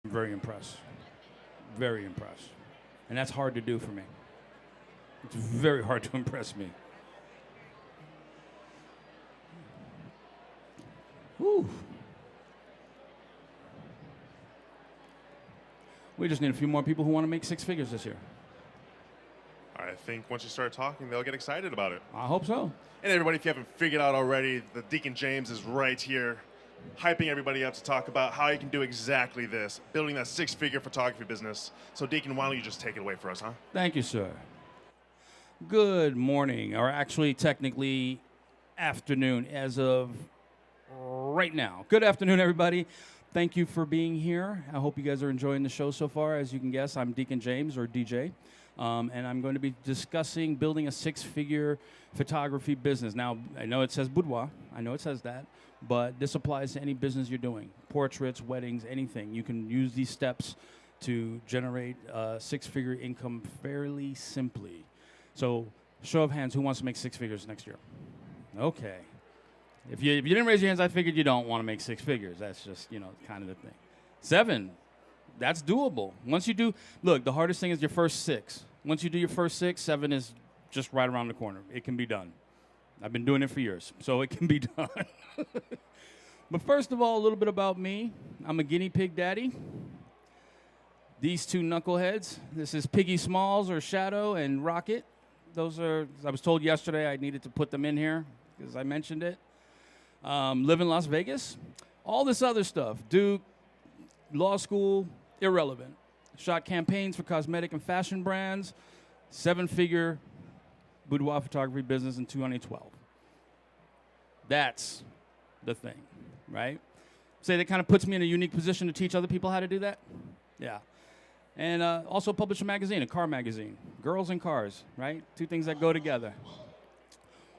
I'm very impressed. Very impressed. And that's hard to do for me. It's very hard to impress me. Whew. We just need a few more people who want to make six figures this year. I think once you start talking, they'll get excited about it. I hope so. And everybody, if you haven't figured out already, the Deacon James is right here, hyping everybody up to talk about how you can do exactly this, building that six-figure photography business. So Deacon, why don't you just take it away for us, huh? Thank you, sir. Good morning, or actually technically afternoon as of right now. Good afternoon, everybody. Thank you for being here. I hope you guys are enjoying the show so far. As you can guess, I'm Deacon James, or DJ, and I'm going to be discussing building a six-figure photography business. Now, I know it says Boudoir. I know it says that, but this applies to any business you're doing. Portraits, weddings, anything. You can use these steps to generate six-figure income fairly simply. So, show of hands, who wants to make six figures next year? Okay. If you didn't raise your hands, I figured you don't want to make six figures. That's just, kind of the thing. 7, that's doable. Once you do, look, the hardest thing is your first 6. Once you do your first 6, 7 is just right around the corner. It can be done. I've been doing it for years, so it can be done. But first of all, a little bit about me. I'm a guinea pig daddy. These two knuckleheads, this is Piggy Smalls, or Shadow, and Rocket. Those are, I was told yesterday I needed to put them in here because I mentioned it. Live in Las Vegas. All this other stuff. Duke, law school, irrelevant. Shot campaigns for cosmetic and fashion brands. 7-figure boudoir photography business in 2012. That's the thing, right? Say that kind of puts me in a unique position to teach other people how to do that. Yeah. And also publish a magazine, a car magazine. Girls and cars, right? Two things that go together.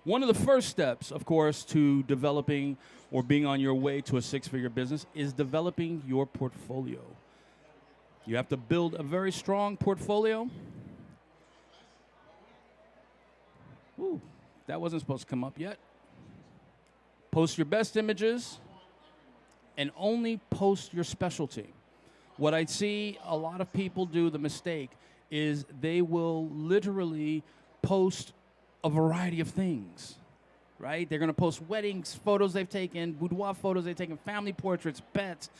One of the first steps, of course, to developing or being on your way to a six-figure business is developing your portfolio. You have to build a very strong portfolio. Ooh, that wasn't supposed to come up yet. Post your best images and only post your specialty. What I see a lot of people do, the mistake, is they will literally post a variety of things, right? They're going to post weddings, photos they've taken, boudoir photos they've taken, family portraits, pets,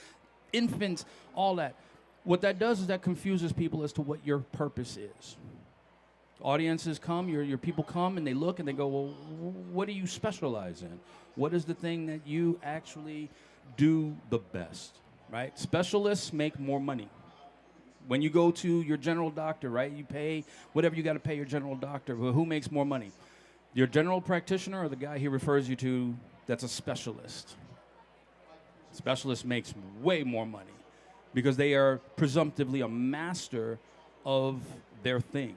infants, all that. What that does is that confuses people as to what your purpose is. Audiences come, your people come, and they look and they go, well, what do you specialize in? What is the thing that you actually do the best, right? Specialists make more money. When you go to your general doctor, right, you pay whatever you got to pay your general doctor. Well, who makes more money? Your general practitioner or the guy he refers you to that's a specialist? Specialist makes way more money because they are presumptively a master of their thing.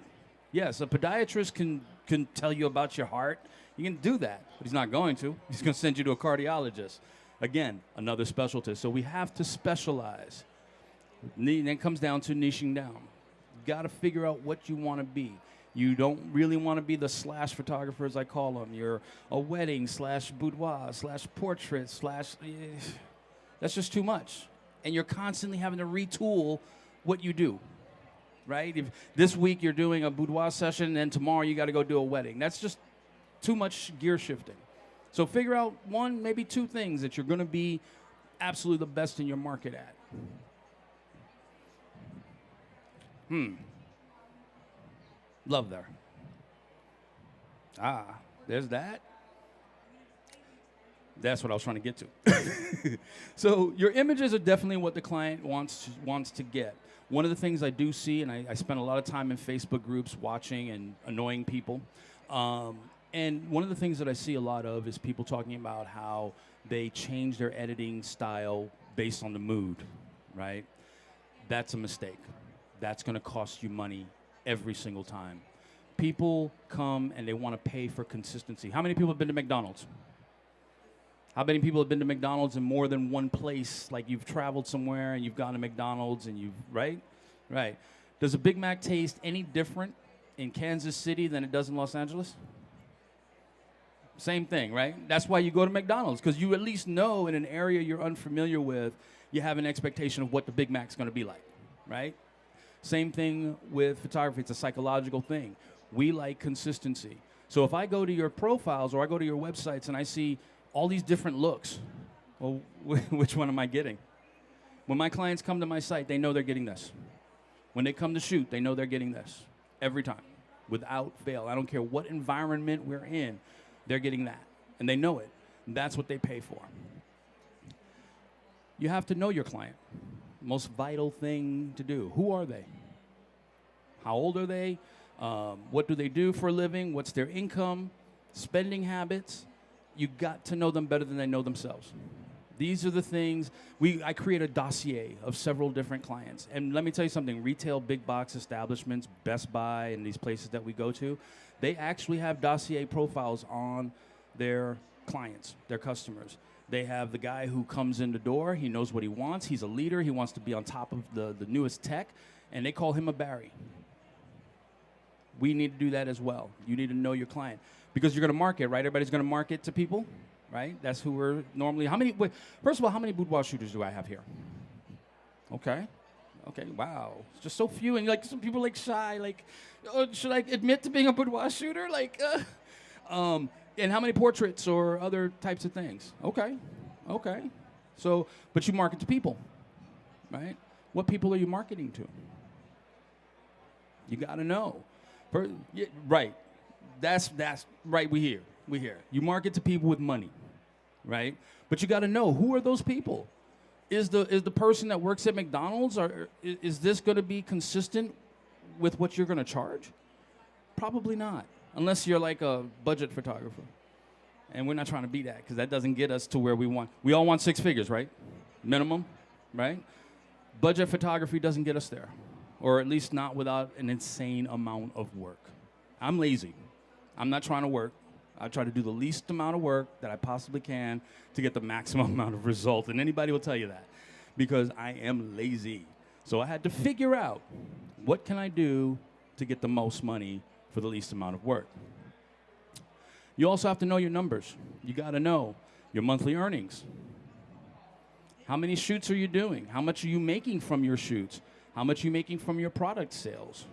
Yes, a podiatrist can tell you about your heart. He can do that, but he's not going to. He's going to send you to a cardiologist. Again, another specialty. So we have to specialize. And it comes down to niching down. You got to figure out what you want to be. You don't really want to be the slash photographer, as I call them. You're a wedding slash boudoir slash portrait slash. That's just too much. And you're constantly having to retool what you do, right? If this week you're doing a boudoir session, and then tomorrow you got to go do a wedding. That's just too much gear shifting. So figure out 1, maybe 2 things that you're going to be absolutely the best in your market at. Love there. There's that. That's what I was trying to get to. So your images are definitely what the client wants to get. One of the things I do see, and I spend a lot of time in Facebook groups watching and annoying people, and one of the things that I see a lot of is people talking about how they change their editing style based on the mood, right? That's a mistake. That's going to cost you money every single time. People come and they want to pay for consistency. How many people have been to McDonald's? How many people have been to McDonald's in more than one place? Like you've traveled somewhere and you've gone to McDonald's and you've, right? Right. Does a Big Mac taste any different in Kansas City than it does in Los Angeles? Same thing, right? That's why you go to McDonald's, because you at least know in an area you're unfamiliar with you have an expectation of what the Big Mac's going to be like, right? Same thing with photography. It's a psychological thing. We like consistency. So if I go to your profiles or I go to your websites and I see all these different looks, well, which one am I getting? When my clients come to my site, they know they're getting this. When they come to shoot, they know they're getting this every time, without fail. I don't care what environment we're in, they're getting that, and they know it. And that's what they pay for. You have to know your client. Most vital thing to do. Who are they? How old are they? What do they do for a living? What's their income? Spending habits? You got to know them better than they know themselves. These are the things. I create a dossier of several different clients. And let me tell you something, retail big box establishments, Best Buy and these places that we go to, they actually have dossier profiles on their clients, their customers. They have the guy who comes in the door, he knows what he wants, he's a leader, he wants to be on top of the newest tech, and they call him a Barry. We need to do that as well. You need to know your client. Because you're going to market, right? Everybody's going to market to people, right? That's who we're normally, first of all, how many boudoir shooters do I have here? Okay, wow. It's just so few, and like some people like shy, like, oh, should I admit to being a boudoir shooter? Like, and how many portraits or other types of things? Okay. So, but you market to people, right? What people are you marketing to? You got to know. Right. That's right. We here. You market to people with money, right? But you got to know, who are those people? Is the person that works at McDonald's, or is this going to be consistent with what you're going to charge? Probably not, unless you're like a budget photographer. And we're not trying to be that, because that doesn't get us to where we want. We all want 6 figures, right? Minimum, right? Budget photography doesn't get us there, or at least not without an insane amount of work. I'm lazy. I'm not trying to work. I try to do the least amount of work that I possibly can to get the maximum amount of result. And anybody will tell you that, because I am lazy. So I had to figure out, what can I do to get the most money for the least amount of work? You also have to know your numbers. You got to know your monthly earnings. How many shoots are you doing? How much are you making from your shoots? How much are you making from your product sales?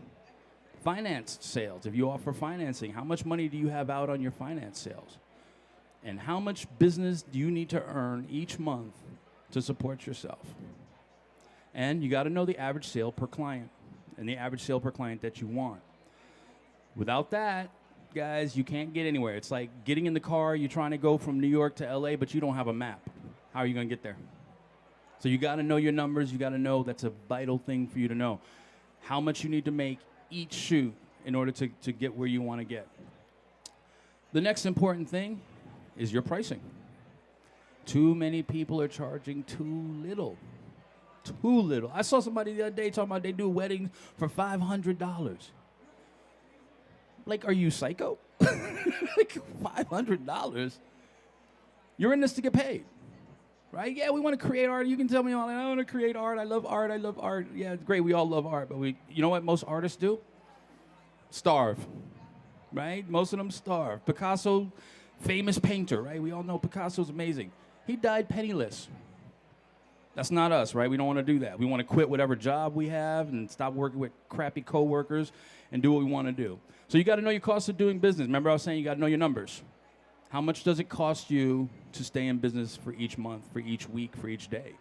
Finance sales, if you offer financing, how much money do you have out on your finance sales? And how much business do you need to earn each month to support yourself? And you got to know the average sale per client and the average sale per client that you want. Without that, guys, you can't get anywhere. It's like getting in the car, you're trying to go from New York to LA, but you don't have a map. How are you going to get there? So you got to know your numbers. You got to know, that's a vital thing for you to know. How much you need to make each shoot in order to get where you want to get. The next important thing is your pricing. Too many people are charging too little. Too little. I saw somebody the other day talking about they do weddings for $500. Like, are you psycho? Like, $500? You're in this to get paid, right? Yeah, we want to create art. You can tell me all, I want to create art. I love art. I love art. Yeah, it's great. We all love art. But you know what most artists do? Starve, right? Most of them starve. Picasso, famous painter, right? We all know Picasso's amazing. He died penniless. That's not us, right? We don't want to do that. We want to quit whatever job we have and stop working with crappy coworkers and do what we want to do. So you got to know your cost of doing business. Remember I was saying you got to know your numbers. How much does it cost you to stay in business for each month, for each week, for each day?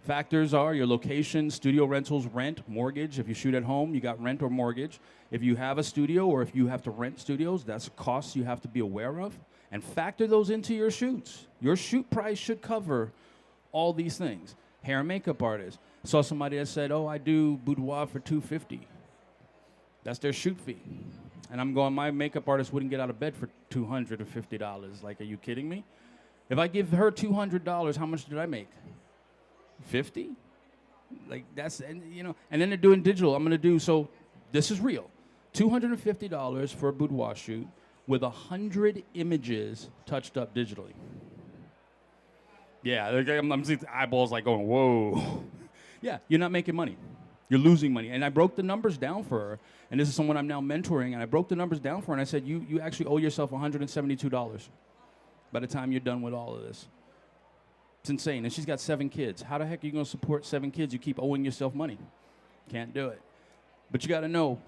Factors are your location, studio rentals, rent, mortgage. If you shoot at home, you got rent or mortgage. If you have a studio or if you have to rent studios, that's costs you have to be aware of. And factor those into your shoots. Your shoot price should cover all these things. Hair and makeup artist. I saw somebody that said, oh, I do boudoir for $250. That's their shoot fee. And I'm going, my makeup artist wouldn't get out of bed for $250. Like, are you kidding me? If I give her $200, how much did I make? 50? Like, that's, and, you know, and then they're doing digital. I'm going to do, so this is real. $250 for a boudoir shoot with 100 images touched up digitally. Yeah, I'm seeing eyeballs like going, whoa. Yeah, you're not making money. You're losing money. And I broke the numbers down for her. And this is someone I'm now mentoring. And I broke the numbers down for her. And I said, you actually owe yourself $172 by the time you're done with all of this. It's insane. And she's got 7 kids. How the heck are you going to support 7 kids? You keep owing yourself money. Can't do it. But you got to know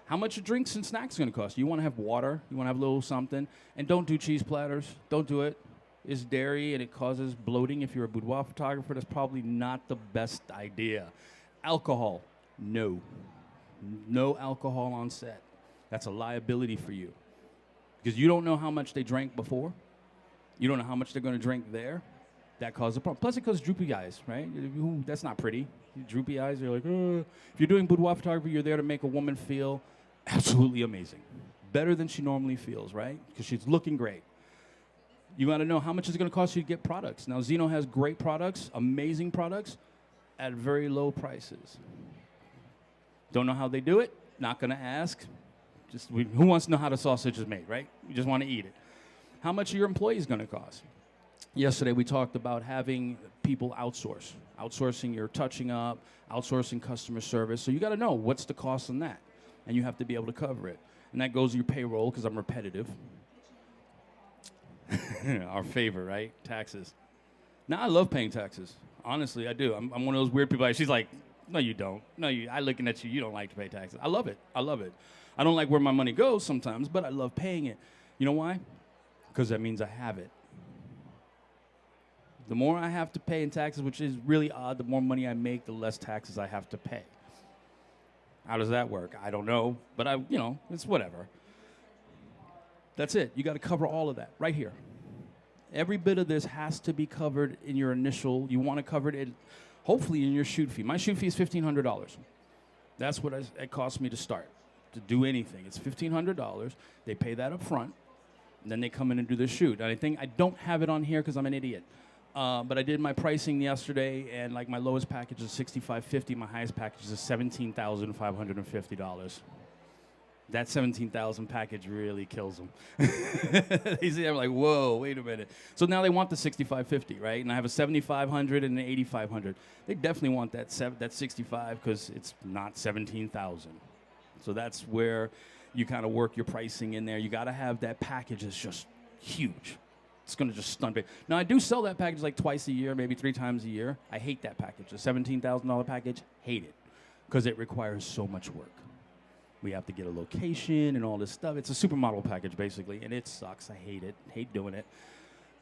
how much your drinks and snacks going to cost. You want to have water. You want to have a little something. And don't do cheese platters. Don't do it. It's dairy and it causes bloating. If you're a boudoir photographer, that's probably not the best idea. Alcohol, no. No alcohol on set. That's a liability for you. Because you don't know how much they drank before. You don't know how much they're going to drink there. That causes a problem. Plus, it causes droopy eyes, right? Ooh, that's not pretty. Droopy eyes, you're like, oh. If you're doing boudoir photography, you're there to make a woman feel absolutely amazing. Better than she normally feels, right? Because she's looking great. You got to know how much it's going to cost you to get products. Now, Zeno has great products, amazing products, at very low prices. Don't know how they do it? Not going to ask. Who wants to know how the sausage is made, right? You just want to eat it. How much are your employees going to cost? Yesterday, we talked about having people outsourcing your touching up, outsourcing customer service. So you got to know what's the cost on that, and you have to be able to cover it. And that goes to your payroll, because I'm repetitive. Our favorite, right? Taxes. Now, I love paying taxes. Honestly, I do. I'm one of those weird people. She's like, no, you don't. No, I looking at you. You don't like to pay taxes. I love it. I love it. I don't like where my money goes sometimes, but I love paying it. You know why? Because that means I have it. The more I have to pay in taxes, which is really odd, the more money I make, the less taxes I have to pay. How does that work? I don't know, but it's whatever. That's it. You got to cover all of that right here. Every bit of this has to be covered in your initial. You want to cover it, hopefully, in your shoot fee. My shoot fee is $1,500. That's what it cost me to start, to do anything. It's $1,500. They pay that up front, and then they come in and do the shoot. And I don't have it on here because I'm an idiot. But I did my pricing yesterday, and like my lowest package is $65.50. My highest package is $17,550. That $17,000 package really kills them. They see, I'm like, whoa, wait a minute. So now they want the $65.50, right? And I have a $7,500 and an $8,500. They definitely want that $65 because it's not $17,000. So that's where you kind of work your pricing in there. You got to have that package that's just huge. It's going to just stun me. Now, I do sell that package like twice a year, maybe 3 times a year. I hate that package. The $17,000 package, hate it, because it requires so much work. We have to get a location and all this stuff. It's a supermodel package, basically, and it sucks. I hate it. Hate doing it.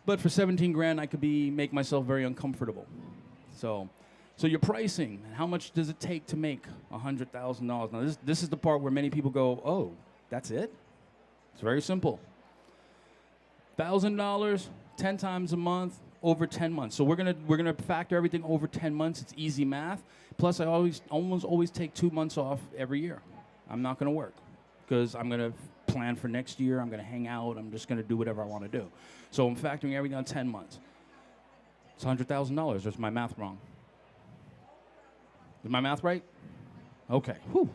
But for 17 grand, I could make myself very uncomfortable. So your pricing, how much does it take to make $100,000? Now, this is the part where many people go, oh, that's it? It's very simple. $1,000, 10 times a month, over 10 months. So we're gonna factor everything over 10 months. It's easy math. Plus, I almost always take 2 months off every year. I'm not gonna work because I'm gonna plan for next year. I'm gonna hang out. I'm just gonna do whatever I want to do. So I'm factoring everything on 10 months. It's $100,000. Is my math wrong? Is my math right? Okay. Whew.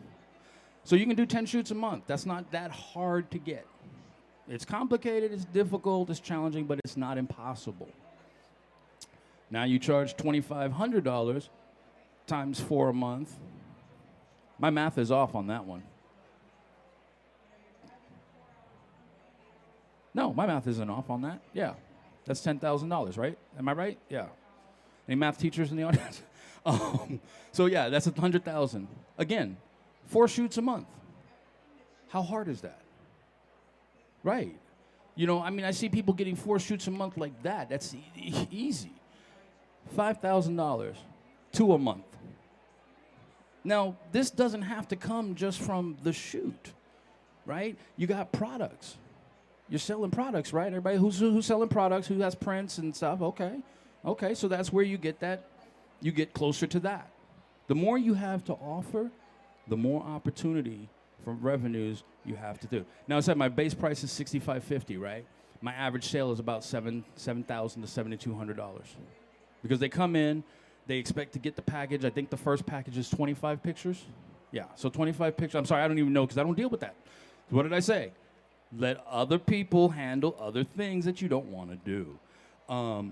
So you can do 10 shoots a month. That's not that hard to get. It's complicated, it's difficult, it's challenging, but it's not impossible. Now you charge $2,500 times 4 a month. My math is off on that one. No, my math isn't off on that. Yeah, that's $10,000, right? Am I right? Yeah. Any math teachers in the audience? So yeah, that's $100,000. Again, 4 shoots a month. How hard is that? Right. I see people getting 4 shoots a month like that. That's easy. $5,000, 2 a month. Now, this doesn't have to come just from the shoot, right? You got products. You're selling products, right? Everybody who's selling products, who has prints and stuff, okay. Okay, so that's where you get that. You get closer to that. The more you have to offer, the more opportunity for revenues you have to do. Now, I said my base price is $65.50, right? My average sale is about $7,000 to $7,200. Because they come in, they expect to get the package. I think the first package is 25 pictures. Yeah, so 25 pictures. I'm sorry, I don't even know because I don't deal with that. What did I say? Let other people handle other things that you don't want to do.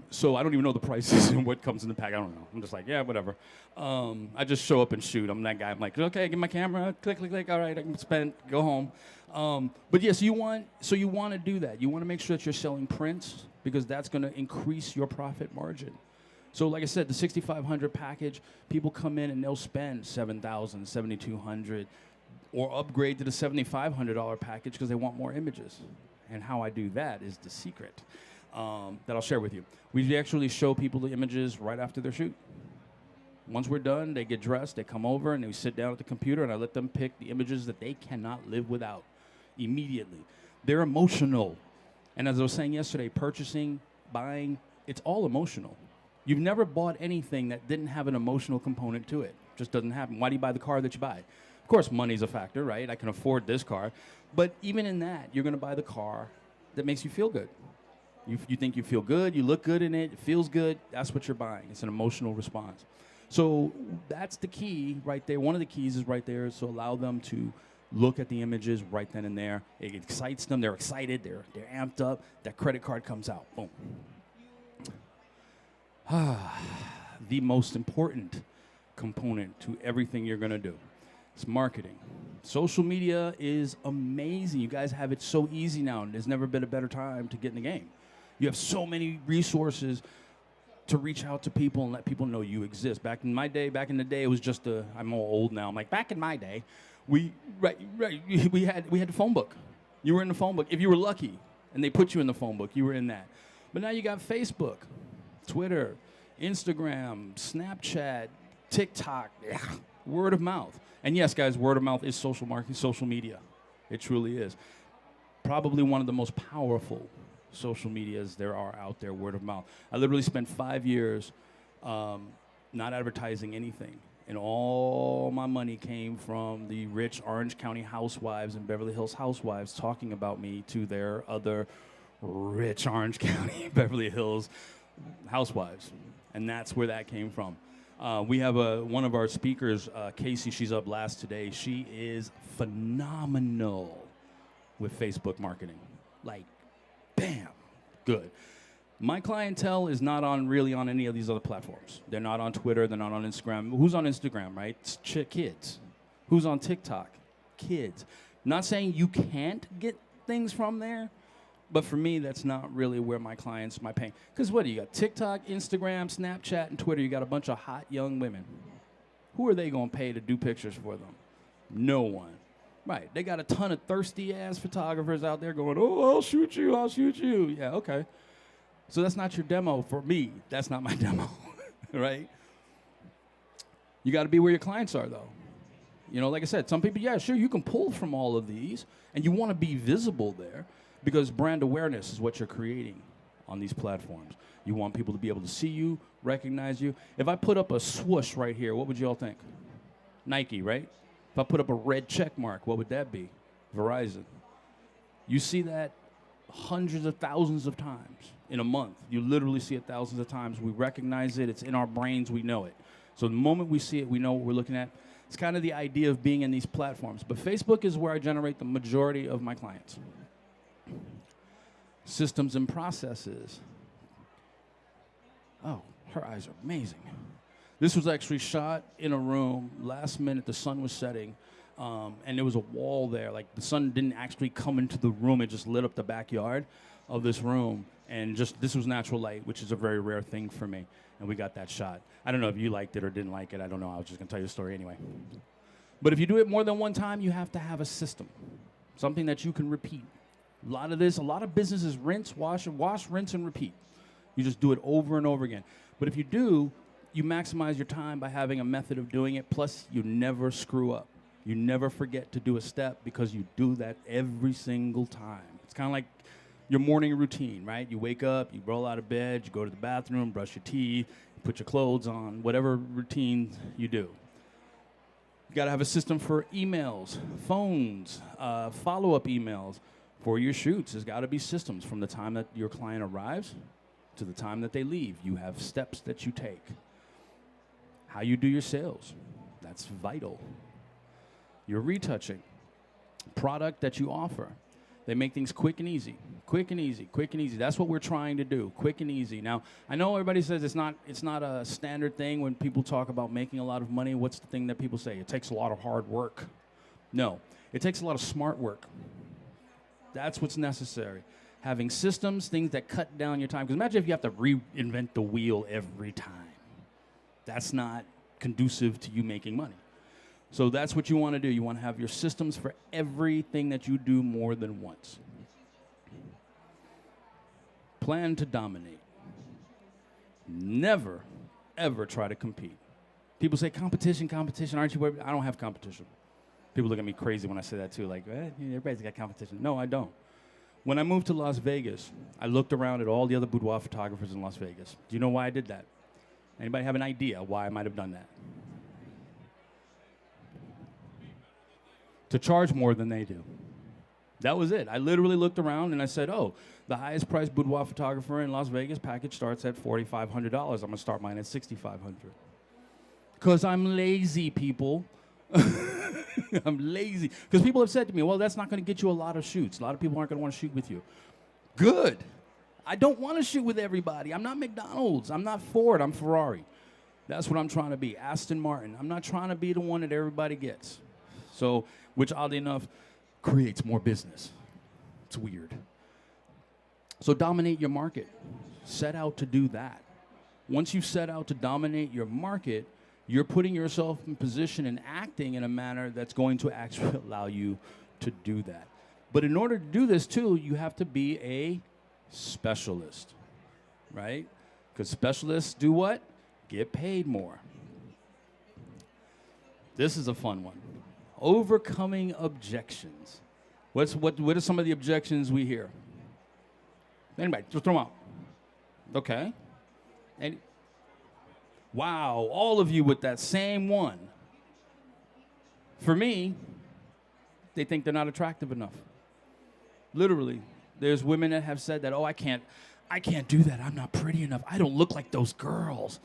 So I don't even know the prices and what comes in the pack. I don't know. I'm just like, yeah, whatever. I just show up and shoot. I'm that guy. I'm like, okay, get my camera. Click, click, click. All right, I can spend. Go home. But yes, you want to do that. You want to make sure that you're selling prints because that's going to increase your profit margin. So like I said, the 6,500 package, people come in and they'll spend 7,000, 7,200, or upgrade to the $7,500 package because they want more images. And how I do that is the secret that I'll share with you. We actually show people the images right after their shoot. Once we're done, they get dressed, they come over, and we sit down at the computer, and I let them pick the images that they cannot live without immediately. They're emotional. And as I was saying yesterday, purchasing, buying, it's all emotional. You've never bought anything that didn't have an emotional component to it. Just doesn't happen. Why do you buy the car that you buy? Of course, money's a factor, right? I can afford this car. But even in that, you're going to buy the car that makes you feel good. You think you feel good, you look good in it, it feels good, that's what you're buying. It's an emotional response. So that's the key right there. One of the keys is right there is to allow them to look at the images right then and there. It excites them. They're excited. They're amped up. That credit card comes out. Boom. The most important component to everything you're going to do is marketing. Social media is amazing. You guys have it so easy now, and there's never been a better time to get in the game. You have so many resources to reach out to people and let people know you exist. Back in the day, it was just I'm all old now. I'm like, back in my day, we had the phone book. You were in the phone book. If you were lucky and they put you in the phone book, you were in that. But now you got Facebook, Twitter, Instagram, Snapchat, TikTok, word of mouth. And yes, guys, word of mouth is social marketing, social media. It truly is. Probably one of the most powerful social medias there are out there, word of mouth. I literally spent 5 years not advertising anything. And all my money came from the rich Orange County housewives and Beverly Hills housewives talking about me to their other rich Orange County, Beverly Hills housewives. And that's where that came from. We have one of our speakers, Casey, she's up last today. She is phenomenal with Facebook marketing. Like, bam, good. My clientele is not really on any of these other platforms. They're not on Twitter. They're not on Instagram. Who's on Instagram, right? It's kids. Who's on TikTok? Kids. Not saying you can't get things from there, but for me, that's not really where my pain. Because what do you got? TikTok, Instagram, Snapchat, and Twitter. You got a bunch of hot young women. Who are they going to pay to do pictures for them? No one. Right. They got a ton of thirsty-ass photographers out there going, oh, I'll shoot you, I'll shoot you. Yeah, okay. So that's not your demo for me. That's not my demo, right? You got to be where your clients are, though. You know, like I said, some people, yeah, sure, you can pull from all of these, and you want to be visible there because brand awareness is what you're creating on these platforms. You want people to be able to see you, recognize you. If I put up a swoosh right here, what would you all think? Nike, right? If I put up a red check mark, what would that be? Verizon. You see that hundreds of thousands of times in a month. You literally see it thousands of times. We recognize it. It's in our brains. We know it. So the moment we see it, we know what we're looking at. It's kind of the idea of being in these platforms. But Facebook is where I generate the majority of my clients. Systems and processes. Oh, her eyes are amazing. This was actually shot in a room last minute. The sun was setting, and there was a wall there. Like the sun didn't actually come into the room. It just lit up the backyard of this room. And this was natural light, which is a very rare thing for me. And we got that shot. I don't know if you liked it or didn't like it. I don't know. I was just going to tell you the story anyway. But if you do it more than one time, you have to have a system, something that you can repeat. A lot of businesses rinse, wash, rinse, and repeat. You just do it over and over again. But if you do, you maximize your time by having a method of doing it. Plus, you never screw up. You never forget to do a step because you do that every single time. It's kind of like your morning routine, right? You wake up, you roll out of bed, you go to the bathroom, brush your teeth, put your clothes on, whatever routine you do. You got to have a system for emails, phones, follow-up emails. For your shoots, there's got to be systems from the time that your client arrives to the time that they leave. You have steps that you take. How you do your sales, that's vital. Your retouching, product that you offer. They make things quick and easy, quick and easy, quick and easy. That's what we're trying to do, quick and easy. Now, I know everybody says it's not a standard thing when people talk about making a lot of money. What's the thing that people say? It takes a lot of hard work. No, it takes a lot of smart work. That's what's necessary. Having systems, things that cut down your time. Because imagine if you have to reinvent the wheel every time. That's not conducive to you making money. So that's what you want to do. You want to have your systems for everything that you do more than once. Plan to dominate. Never, ever try to compete. People say, competition, aren't you worried? I don't have competition. People look at me crazy when I say that too, like, everybody's got competition. No, I don't. When I moved to Las Vegas, I looked around at all the other boudoir photographers in Las Vegas. Do you know why I did that? Anybody have an idea why I might have done that? To charge more than they do. That was it. I literally looked around and I said, oh, the highest priced boudoir photographer in Las Vegas package starts at $4,500. I'm going to start mine at $6,500. Because I'm lazy, people. I'm lazy. Because people have said to me, well, that's not going to get you a lot of shoots. A lot of people aren't going to want to shoot with you. Good. I don't want to shoot with everybody. I'm not McDonald's. I'm not Ford. I'm Ferrari. That's what I'm trying to be. Aston Martin. I'm not trying to be the one that everybody gets. So, which oddly enough, creates more business. It's weird. So dominate your market. Set out to do that. Once you set out to dominate your market, you're putting yourself in position and acting in a manner that's going to actually allow you to do that. But in order to do this too, you have to be a specialist, right? Because specialists do what? Get paid more. This is a fun one. Overcoming objections. What are some of the objections we hear? Anybody, just throw them out. Okay. Wow, all of you with that same one. For me, they think they're not attractive enough. Literally, there's women that have said that, oh, I can't do that. I'm not pretty enough. I don't look like those girls.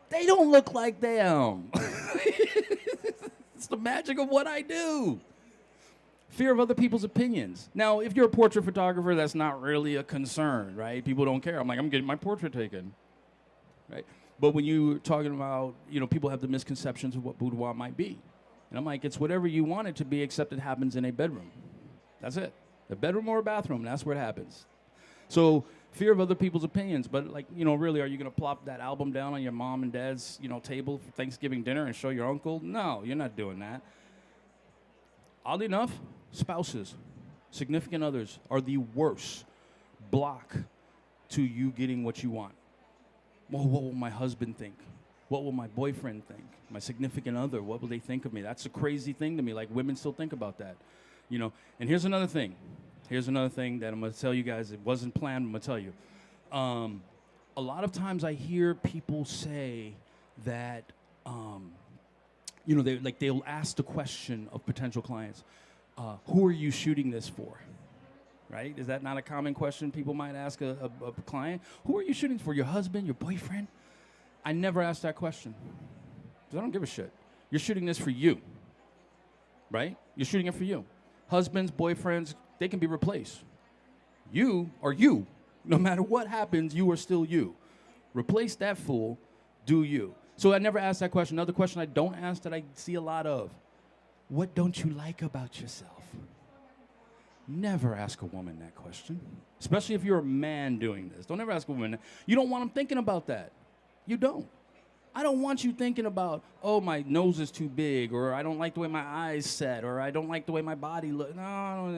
They don't look like them. It's the magic of what I do. Fear of other people's opinions. Now, if you're a portrait photographer, that's not really a concern, right? People don't care. I'm like, I'm getting my portrait taken, right? But when you're talking about, people have the misconceptions of what boudoir might be. And I'm like, it's whatever you want it to be, except it happens in a bedroom. That's it. A bedroom or a bathroom, that's where it happens. So fear of other people's opinions. But really, are you going to plop that album down on your mom and dad's, table for Thanksgiving dinner and show your uncle? No, you're not doing that. Oddly enough, spouses, significant others are the worst block to you getting what you want. Well, what will my husband think? What will my boyfriend think? My significant other, what will they think of me? That's a crazy thing to me. Like, women still think about that, And here's another thing. Here's another thing that I'm going to tell you guys. It wasn't planned, I'm going to tell you. A lot of times I hear people say that, they'll ask the question of potential clients, who are you shooting this for? Right? Is that not a common question people might ask a client? Who are you shooting for? Your husband, your boyfriend? I never ask that question because I don't give a shit. You're shooting this for you, right? You're shooting it for you. Husbands, boyfriends, they can be replaced. You are you. No matter what happens, you are still you. Replace that fool, do you. So I never ask that question. Another question I don't ask that I see a lot of, what don't you like about yourself? Never ask a woman that question, especially if you're a man doing this. Don't ever ask a woman that. You don't want them thinking about that. You don't. I don't want you thinking about, oh, my nose is too big, or I don't like the way my eyes set, or I don't like the way my body looks. No,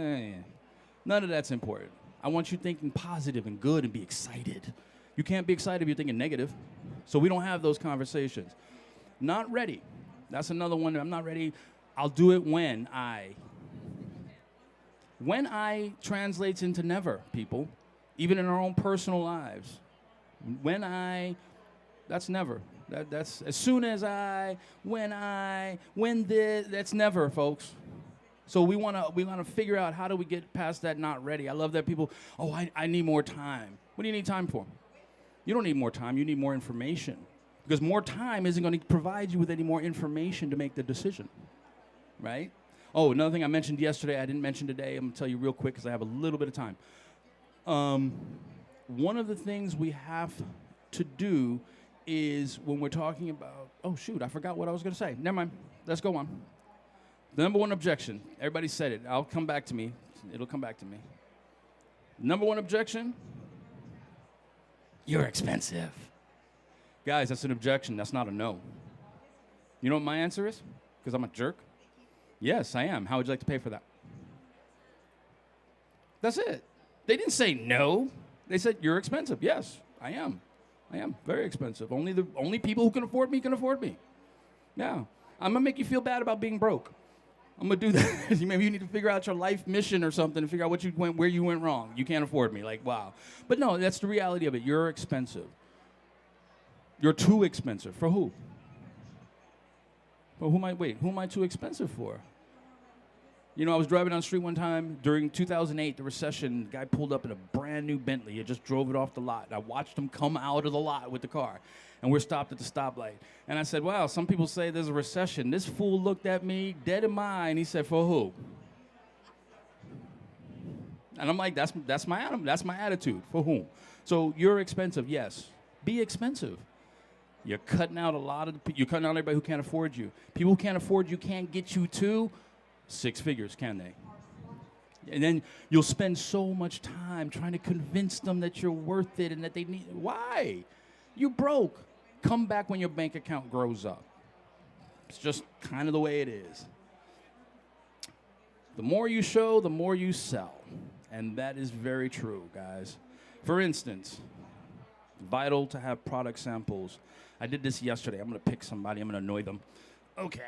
none of that's important. I want you thinking positive and good and be excited. You can't be excited if you're thinking negative. So we don't have those conversations. Not ready. That's another one. I'm not ready. I'll do it when I. When I translates into never, people, even in our own personal lives. That's never. That's as soon as when this, that's never, folks. So we wanna figure out how do we get past that not ready. I love that people, I need more time. What do you need time for? You don't need more time, you need more information. Because more time isn't gonna provide you with any more information to make the decision, right? Oh, another thing I mentioned yesterday, I didn't mention today. I'm going to tell you real quick because I have a little bit of time. One of the things we have to do is when we're talking about, oh, shoot, I forgot what I was going to say. Never mind. Let's go on. The number one objection. Everybody said it. It'll come back to me. Number one objection, you're expensive. Guys, that's an objection. That's not a no. You know what my answer is? Because I'm a jerk? Yes, I am. How would you like to pay for that? That's it. They didn't say no. They said, you're expensive. Yes, I am. I am very expensive. Only people who can afford me can afford me. Yeah. I'm going to make you feel bad about being broke. I'm going to do that. Maybe you need to figure out your life mission or something and figure out where you went wrong. You can't afford me. Like, wow. But no, that's the reality of it. You're expensive. You're too expensive. For who? Well, who am I too expensive for? You know, I was driving down the street one time during 2008, the recession. The guy pulled up in a brand new Bentley. He just drove it off the lot. And I watched him come out of the lot with the car. And we're stopped at the stoplight. And I said, wow, some people say there's a recession. This fool looked at me dead in my eye, and he said, for who? And I'm like, that's my attitude. For whom? So you're expensive, yes. Be expensive. You're cutting out you're cutting out everybody who can't afford you. People who can't afford you can't get you to 6 figures, can they? And then you'll spend so much time trying to convince them that you're worth it and that they need. Why? You broke. Come back when your bank account grows up. It's just kind of the way it is. The more you show, the more you sell. And that is very true, guys. For instance, vital to have product samples. I did this yesterday. I'm going to pick somebody. I'm going to annoy them. Okay.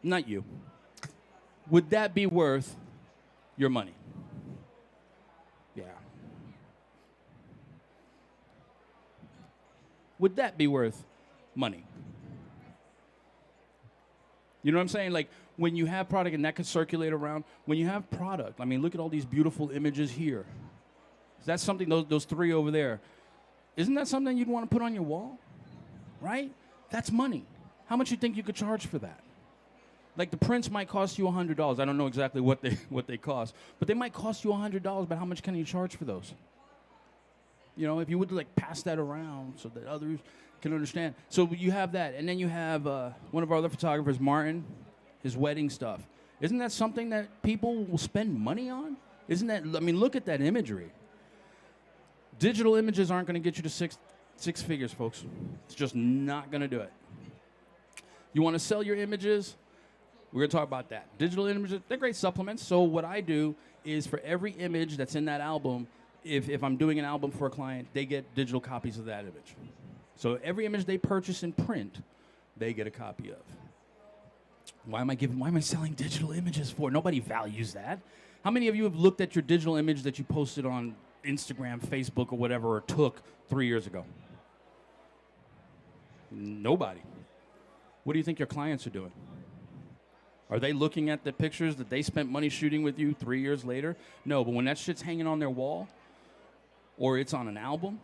Not you. Would that be worth your money? Yeah. Would that be worth money? You know what I'm saying? Like, when you have product and that can circulate around, when you have product, I mean, look at all these beautiful images here. Is that something, those 3 over there, isn't that something you'd want to put on your wall? Right? That's money. How much you think you could charge for that? Like, the prints might cost you $100. I don't know exactly what they cost, but they might cost you $100, but how much can you charge for those? You know, if you would, like, pass that around so that others can understand. So you have that, and then you have one of our other photographers, Martin, his wedding stuff. Isn't that something that people will spend money on? Isn't that, I mean, look at that imagery. Digital images aren't going to get you to six figures, folks. It's just not going to do it. You want to sell your images? We're going to talk about that. Digital images, they're great supplements. So what I do is for every image that's in that album, if I'm doing an album for a client, they get digital copies of that image. So every image they purchase in print, they get a copy of. Why am I selling digital images for? Nobody values that. How many of you have looked at your digital image that you posted on Instagram, Facebook, or whatever, or took 3 years ago? Nobody. What do you think your clients are doing? Are they looking at the pictures that they spent money shooting with you 3 years later? No, but when that shit's hanging on their wall, or it's on an album,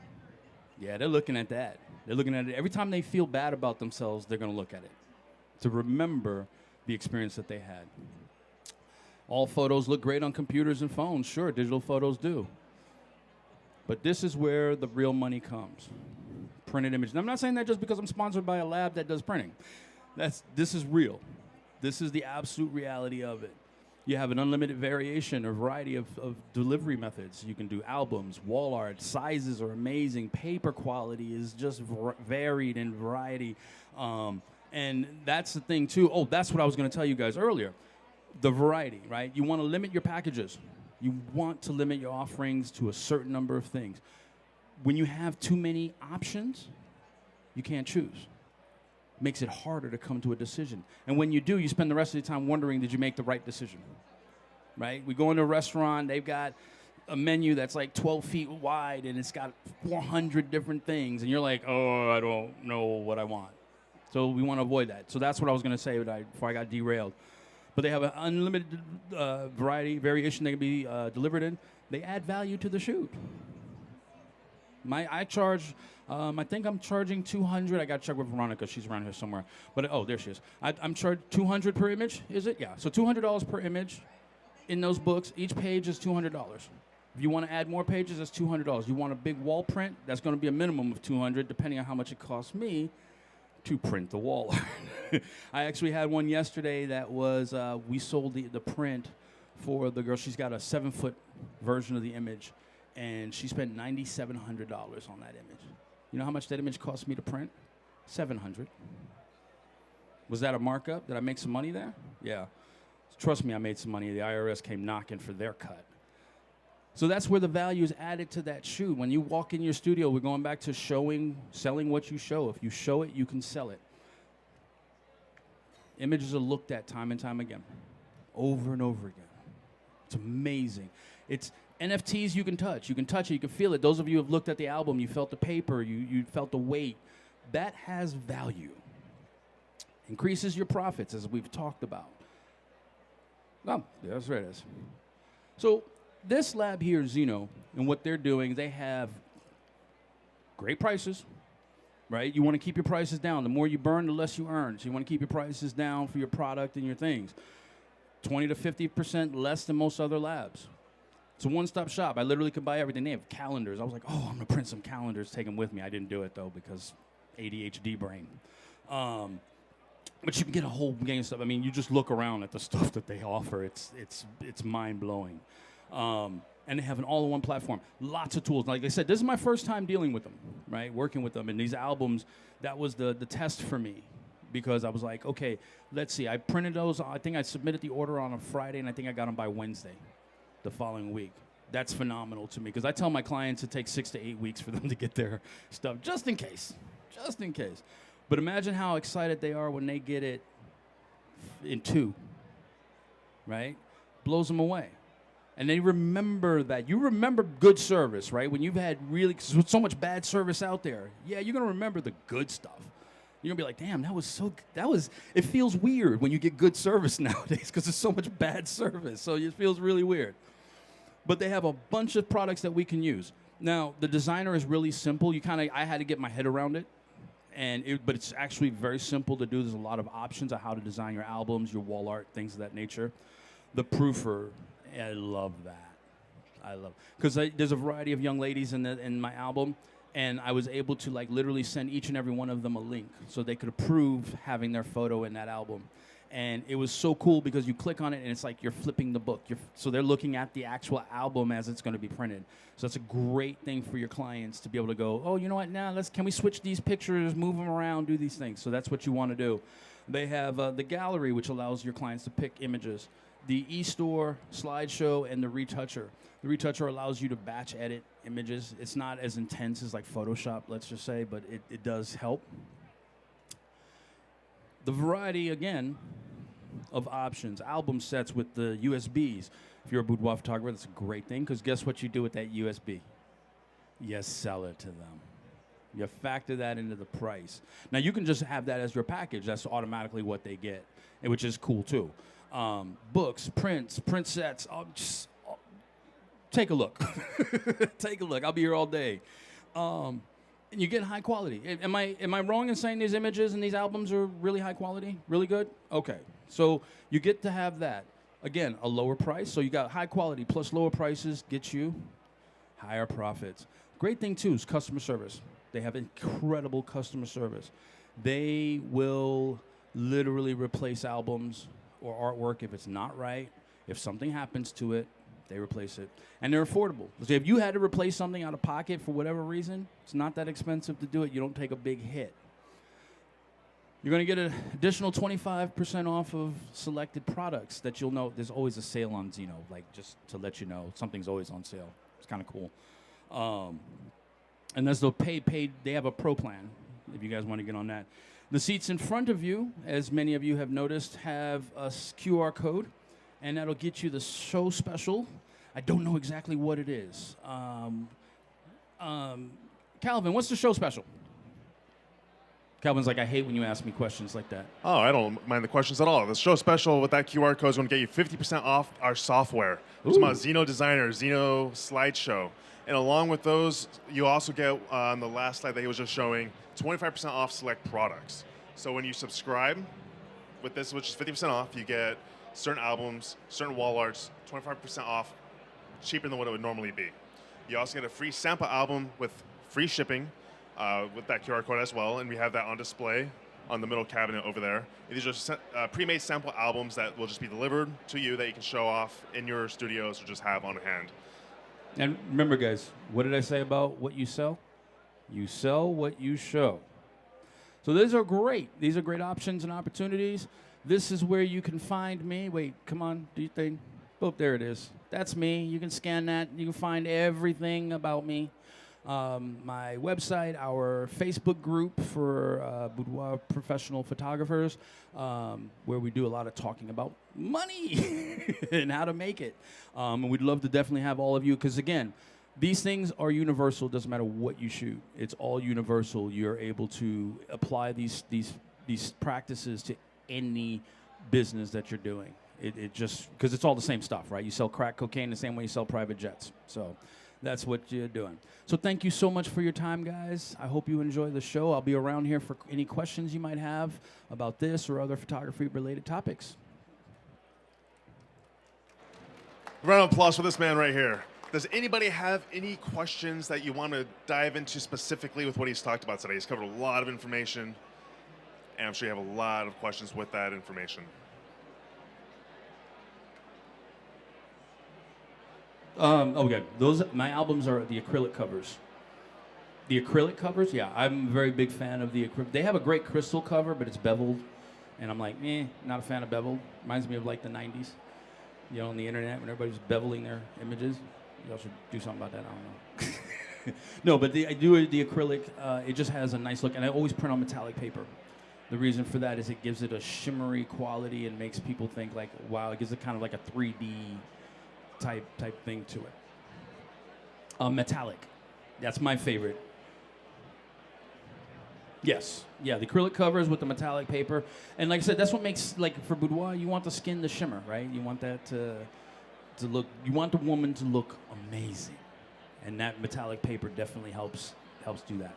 yeah, they're looking at that. They're looking at it. Every time they feel bad about themselves, they're going to look at it to remember the experience that they had. All photos look great on computers and phones. Sure, digital photos do. But this is where the real money comes. Printed images. And I'm not saying that just because I'm sponsored by a lab that does printing. This is real. This is the absolute reality of it. You have an unlimited variation or variety of delivery methods. You can do albums, wall art, sizes are amazing. Paper quality is just varied in variety. And that's the thing, too. Oh, that's what I was going to tell you guys earlier. The variety, right? You want to limit your packages. You want to limit your offerings to a certain number of things. When you have too many options, you can't choose. Makes it harder to come to a decision. And when you do, you spend the rest of the time wondering, did you make the right decision? Right? We go into a restaurant, they've got a menu that's like 12 feet wide, and it's got 400 different things, and you're like, oh, I don't know what I want. So we want to avoid that. So that's what I was going to say before I got derailed. But they have an unlimited variation they can be delivered in. They add value to the shoot. I charge, I think I'm charging $200. I got to check with Veronica. She's around here somewhere. But, oh, there she is. I'm charged $200 per image, is it? Yeah. So $200 per image in those books. Each page is $200. If you want to add more pages, that's $200. You want a big wall print, that's going to be a minimum of $200, depending on how much it costs me to print the wall. I actually had one yesterday that was, we sold the print for the girl. She's got a 7-foot version of the image, and she spent $9,700 on that image. You know how much that image cost me to print? $700. Was that a markup? Did I make some money there? Yeah. Trust me, I made some money. The IRS came knocking for their cut. So that's where the value is added to that shoot. When you walk in your studio, we're going back to selling what you show. If you show it, you can sell it. Images are looked at time and time again, over and over again. It's amazing. It's NFTs you can touch. You can touch it. You can feel it. Those of you who have looked at the album, you felt the paper. You felt the weight. That has value. Increases your profits, as we've talked about. Oh, that's right. It is. So this lab here, Zeno, and what they're doing, they have great prices, right? You want to keep your prices down. The more you burn, the less you earn. So you want to keep your prices down for your product and your things. 20 to 50% less than most other labs. It's a one-stop shop. I literally could buy everything. They have calendars. I was like, oh, I'm going to print some calendars, take them with me. I didn't do it, though, because ADHD brain. But you can get a whole gang of stuff. I mean, you just look around at the stuff that they offer. It's mind-blowing. And they have an all-in-one platform. Lots of tools. Like I said, this is my first time dealing with them, right, working with them. And these albums, that was the test for me, because I was like, okay, let's see. I printed those. I think I submitted the order on a Friday, and I think I got them by Wednesday the following week. That's phenomenal to me, because I tell my clients it takes 6 to 8 weeks for them to get their stuff, just in case. But imagine how excited they are when they get it in 2, right? Blows them away. And they remember that. You remember good service, right? When you've had really, cause there's so much bad service out there. Yeah, you're going to remember the good stuff. You're going to be like, damn, it feels weird when you get good service nowadays, because there's so much bad service. So it feels really weird. But they have a bunch of products that we can use. Now, the designer is really simple. I had to get my head around it. But it's actually very simple to do. There's a lot of options on how to design your albums, your wall art, things of that nature. The proofer, I love that. Because there's a variety of young ladies in my album, and I was able to literally send each and every one of them a link so they could approve having their photo in that album. And it was so cool because you click on it and it's like you're flipping the book. So they're looking at the actual album as it's going to be printed. So that's a great thing for your clients to be able to go, oh, you know what, now can we switch these pictures, move them around, do these things. So that's what you want to do. They have the gallery, which allows your clients to pick images. The eStore, slideshow, and the retoucher. The retoucher allows you to batch edit images. It's not as intense as like Photoshop, let's just say, but it does help. The variety, again, of options. Album sets with the USBs. If you're a boudoir photographer, that's a great thing, because guess what you do with that USB? You sell it to them. You factor that into the price. Now, you can just have that as your package. That's automatically what they get, which is cool, too. Books, prints, print sets. Take a look. Take a look. I'll be here all day. And you get high quality. Am I wrong in saying these images and these albums are really high quality? Really good? Okay. So you get to have that. Again, a lower price. So you got high quality plus lower prices gets you higher profits. Great thing, too, is customer service. They have incredible customer service. They will literally replace albums or artwork if it's not right. If something happens to it, they replace it. And they're affordable. So if you had to replace something out of pocket for whatever reason, it's not that expensive to do it. You don't take a big hit. You're going to get an additional 25% off of selected products that you'll know. There's always a sale on Zeno, just to let you know. Something's always on sale. It's kind of cool. And there's the paid. They have a pro plan, if you guys want to get on that. The seats in front of you, as many of you have noticed, have a QR code, and that'll get you the show special. I don't know exactly what it is. Calvin, what's the show special? Calvin's like, I hate when you ask me questions like that. Oh, I don't mind the questions at all. The show special with that QR code is going to get you 50% off our software. It's about Zeno Designer, Zeno Slideshow. And along with those, you also get, on the last slide that he was just showing, 25% off select products. So when you subscribe with this, which is 50% off, you get certain albums, certain wall arts, 25% off, cheaper than what it would normally be. You also get a free sample album with free shipping with that QR code as well, and we have that on display on the middle cabinet over there. These are pre-made sample albums that will just be delivered to you that you can show off in your studios or just have on hand. And remember, guys, what did I say about what you sell? You sell what you show. So these are great. These are great options and opportunities. This is where you can find me. Wait, come on, do your thing. Oh, there it is. That's me. You can scan that. You can find everything about me. My website, our Facebook group for Boudoir professional photographers, where we do a lot of talking about money and how to make it. And we'd love to definitely have all of you, because again, these things are universal. Doesn't matter what you shoot. It's all universal. You're able to apply these practices to any business that you're doing. It just, because it's all the same stuff, right? You sell crack cocaine the same way you sell private jets. So that's what you're doing. So thank you so much for your time, guys. I hope you enjoy the show. I'll be around here for any questions you might have about this or other photography-related topics. Round of applause for this man right here. Does anybody have any questions that you want to dive into specifically with what he's talked about today? He's covered a lot of information, and I'm sure you have a lot of questions with that information. Okay, my albums are the acrylic covers. The acrylic covers, yeah, I'm a very big fan of the acrylic. They have a great crystal cover, but it's beveled, and I'm like, not a fan of beveled. Reminds me of like the 90s, on the internet when everybody's beveling their images. Y'all should do something about that. I don't know. No, but I do the acrylic. It just has a nice look, and I always print on metallic paper. The reason for that is it gives it a shimmery quality and makes people think like, wow, it gives it kind of like a 3D type thing to it. Metallic, that's my favorite. Yes, yeah, the acrylic covers with the metallic paper, and like I said, that's what makes, like for boudoir, you want the skin to shimmer, right? You want that to look. You want the woman to look amazing, and that metallic paper definitely helps do that.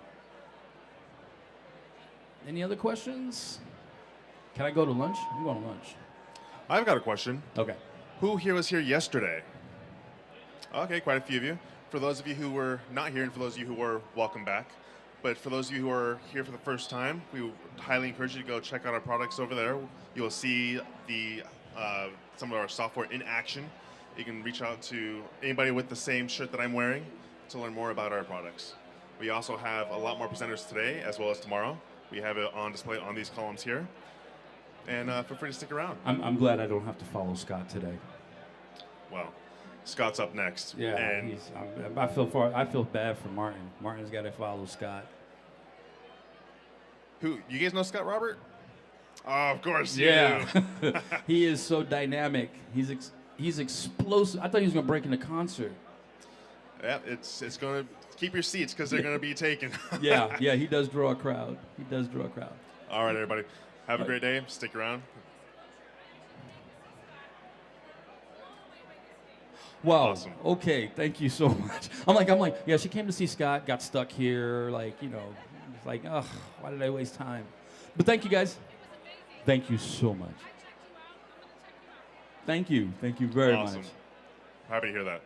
Any other questions? Can I go to lunch? I'm going to lunch. I've got a question. Okay. Who here was here yesterday? Okay, quite a few of you. For those of you who were not here, and for those of you who were, welcome back. But for those of you who are here for the first time, we highly encourage you to go check out our products over there. You will see some of our software in action. You can reach out to anybody with the same shirt that I'm wearing to learn more about our products. We also have a lot more presenters today as well as tomorrow. We have it on display on these columns here. And feel free to stick around. I'm glad I don't have to follow Scott today. Well, Scott's up next. Yeah, and I feel bad for Martin. Martin's got to follow Scott. Who? You guys know Scott Robert? Oh, of course. Yeah. He is so dynamic. He's explosive. I thought he was going to break into concert. Yeah, it's going to keep your seats because they're going to be taken. Yeah, he does draw a crowd. All right, everybody. Have a great day. Stick around. Wow. Awesome. Okay, thank you so much. I'm like, yeah, she came to see Scott, got stuck here, it's like, ugh, why did I waste time? But thank you, guys. Thank you so much. Thank you very much. Happy to hear that.